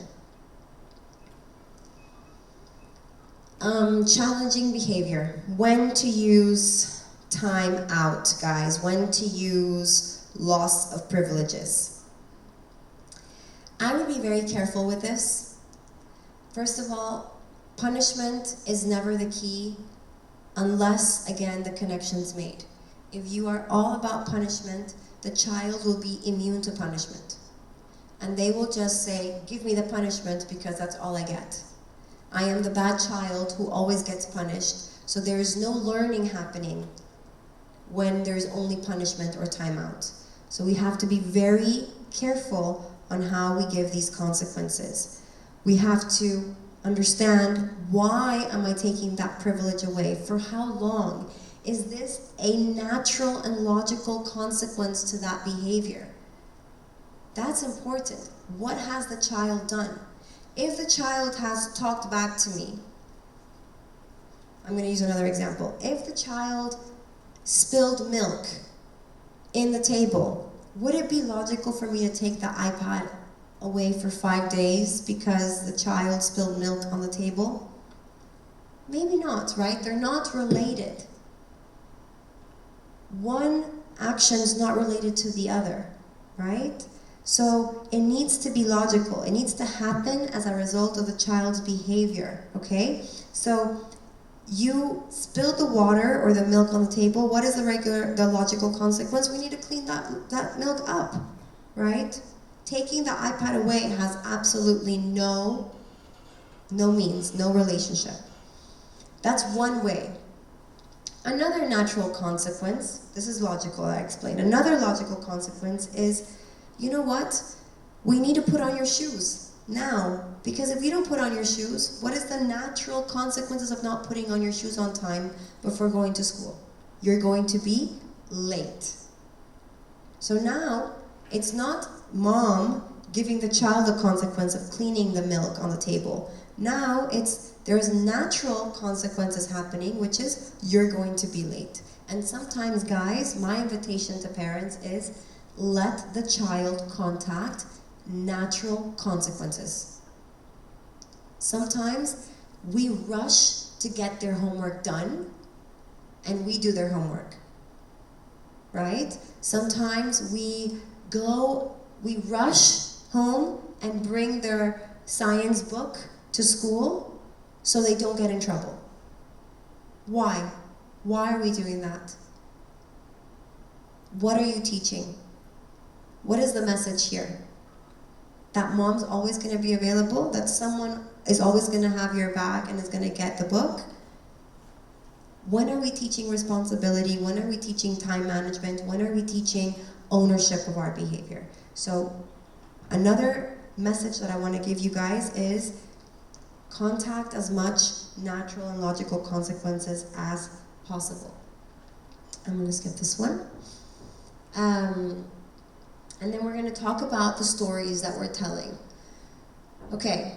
Challenging behavior. When to use time out, guys. When to use loss of privileges. I would be very careful with this. First of all, punishment is never the key unless, again, the connection's made. If you are all about punishment, the child will be immune to punishment. And they will just say, give me the punishment because that's all I get. I am the bad child who always gets punished, so there is no learning happening when there's only punishment or timeout. So we have to be very careful on how we give these consequences. We have to understand, why am I taking that privilege away? For how long? Is this a natural and logical consequence to that behavior? That's important. What has the child done? If the child has talked back to me, I'm going to use another example. If the child spilled milk in the table, would it be logical for me to take the iPad away for 5 days because the child spilled milk on the table? Maybe not, right? They're not related. One action is not related to the other, right? So it needs to be logical. It needs to happen as a result of the child's behavior, okay? So you spilled the water or the milk on the table. What is the logical consequence? We need to clean that milk up, right? Taking the iPad away has absolutely no relationship. That's one way. Another natural consequence, this is logical, I explained. Another logical consequence is, you know what? We need to put on your shoes now. Because if you don't put on your shoes, what is the natural consequences of not putting on your shoes on time before going to school? You're going to be late. So now, it's not mom giving the child the consequence of cleaning the milk on the table. Now, there's natural consequences happening, which is you're going to be late. And sometimes, guys, my invitation to parents is, let the child contact natural consequences. Sometimes we rush to get their homework done and we do their homework, right? Sometimes we go We rush home and bring their science book to school so they don't get in trouble. Why? Why are we doing that? What are you teaching? What is the message here? That mom's always going to be available? That someone is always going to have your back and is going to get the book? When are we teaching responsibility? When are we teaching time management? When are we teaching ownership of our behavior? So another message that I want to give you guys is contact as much natural and logical consequences as possible. I'm going to skip this one. And then we're going to talk about the stories that we're telling. Okay,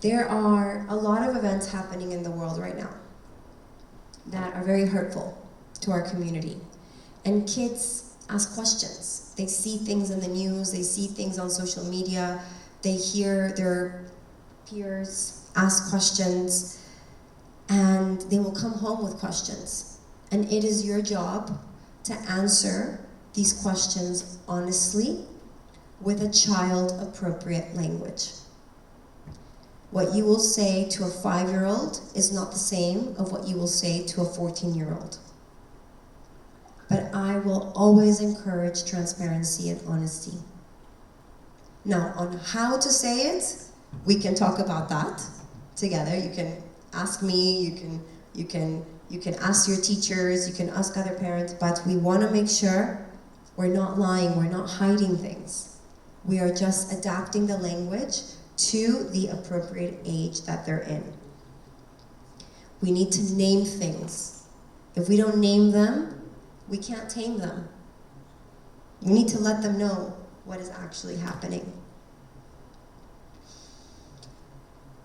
there are a lot of events happening in the world right now that are very hurtful to our community. And kids ask questions. They see things in the news, they see things on social media, they hear their peers ask questions, and they will come home with questions. And it is your job to answer these questions honestly with a child-appropriate language. What you will say to a 5-year-old is not the same of what you will say to a 14-year-old. But I will always encourage transparency and honesty. Now, on how to say it, we can talk about that together. You can ask me, you can ask your teachers, you can ask other parents, but we want to make sure we're not lying, we're not hiding things. We are just adapting the language to the appropriate age that they're in. We need to name things. If we don't name them, we can't tame them. We need to let them know what is actually happening.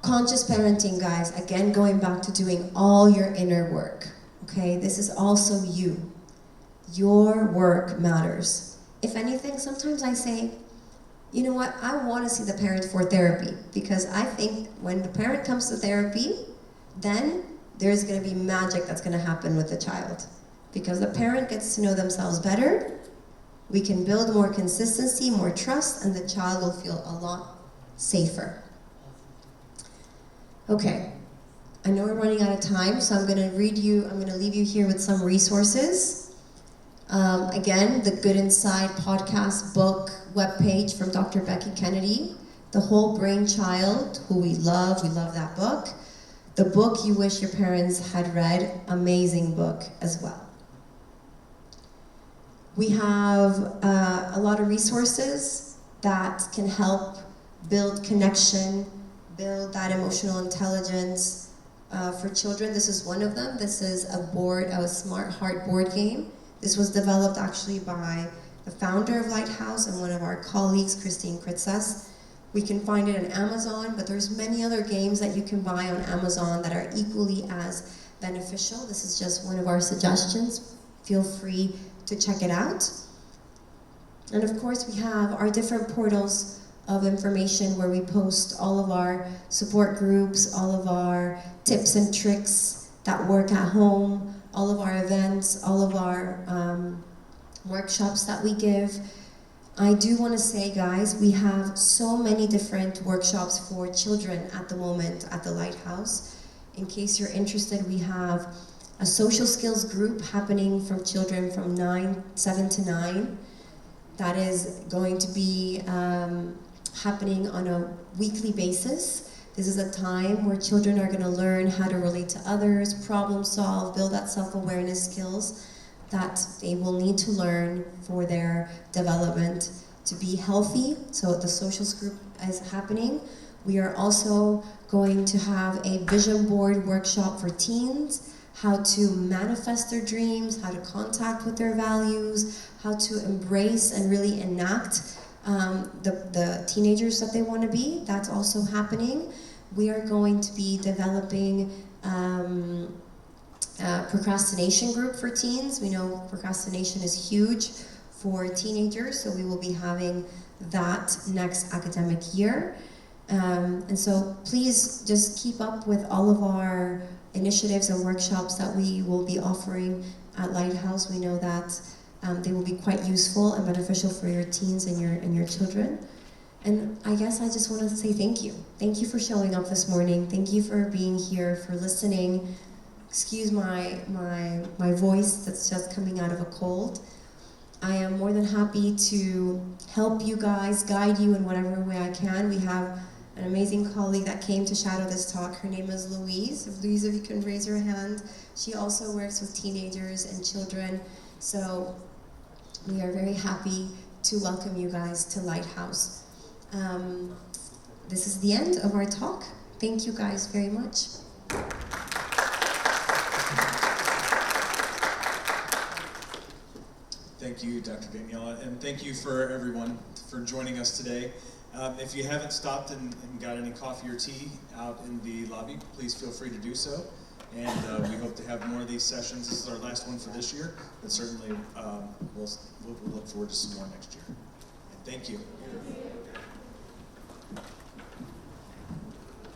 Conscious parenting, guys, again, going back to doing all your inner work, okay? This is also you. Your work matters. If anything, sometimes I say, you know what, I want to see the parent for therapy, because I think when the parent comes to therapy, then there's going to be magic that's going to happen with the child. Because the parent gets to know themselves better, we can build more consistency, more trust, and the child will feel a lot safer. Okay, I know we're running out of time, so I'm going to leave you here with some resources. Again, the Good Inside podcast, book, webpage from Dr. Becky Kennedy. The Whole Brain Child, who we love that book. The book you wish your parents had read, amazing book as well. We have a lot of resources that can help build connection, build that emotional intelligence for children. This is one of them. This is a Smart Heart board game. This was developed actually by the founder of Lighthouse and one of our colleagues, Christine Kritzas. We can find it on Amazon, but there's many other games that you can buy on Amazon that are equally as beneficial. This is just one of our suggestions. Feel free to check it out. And of course, we have our different portals of information where we post all of our support groups, all of our tips and tricks that work at home, all of our events, all of our workshops that we give. I do want to say, guys, we have so many different workshops for children at the moment at the Lighthouse. In case you're interested, we have a social skills group happening for children from 7 to 9. That is going to be happening on a weekly basis. This is a time where children are going to learn how to relate to others, problem solve, build that self-awareness skills that they will need to learn for their development to be healthy. So the socials group is happening. We are also going to have a vision board workshop for teens, how to manifest their dreams, how to contact with their values, how to embrace and really enact the teenagers that they want to be. That's also happening. We are going to be developing a procrastination group for teens. We know procrastination is huge for teenagers, so we will be having that next academic year. And so please just keep up with all of our initiatives and workshops that we will be offering at Lighthouse. We know that They will be quite useful and beneficial for your teens and your children. And I guess I just want to say thank you. Thank you for showing up this morning. Thank you for being here, for listening. Excuse my voice that's just coming out of a cold. I am more than happy to help you guys, guide you in whatever way I can. We have an amazing colleague that came to shadow this talk. Her name is Louise. Louise, if you can raise your hand. She also works with teenagers and children. So we are very happy to welcome you guys to Lighthouse. This is the end of our talk. Thank you guys very much. Thank you, Dr. Daniela, and thank you for everyone for joining us today. If you haven't stopped and got any coffee or tea out in the lobby, please feel free to do so. And we hope to have more of these sessions. This is our last one for this year, but certainly we'll look forward to some more next year. And thank you.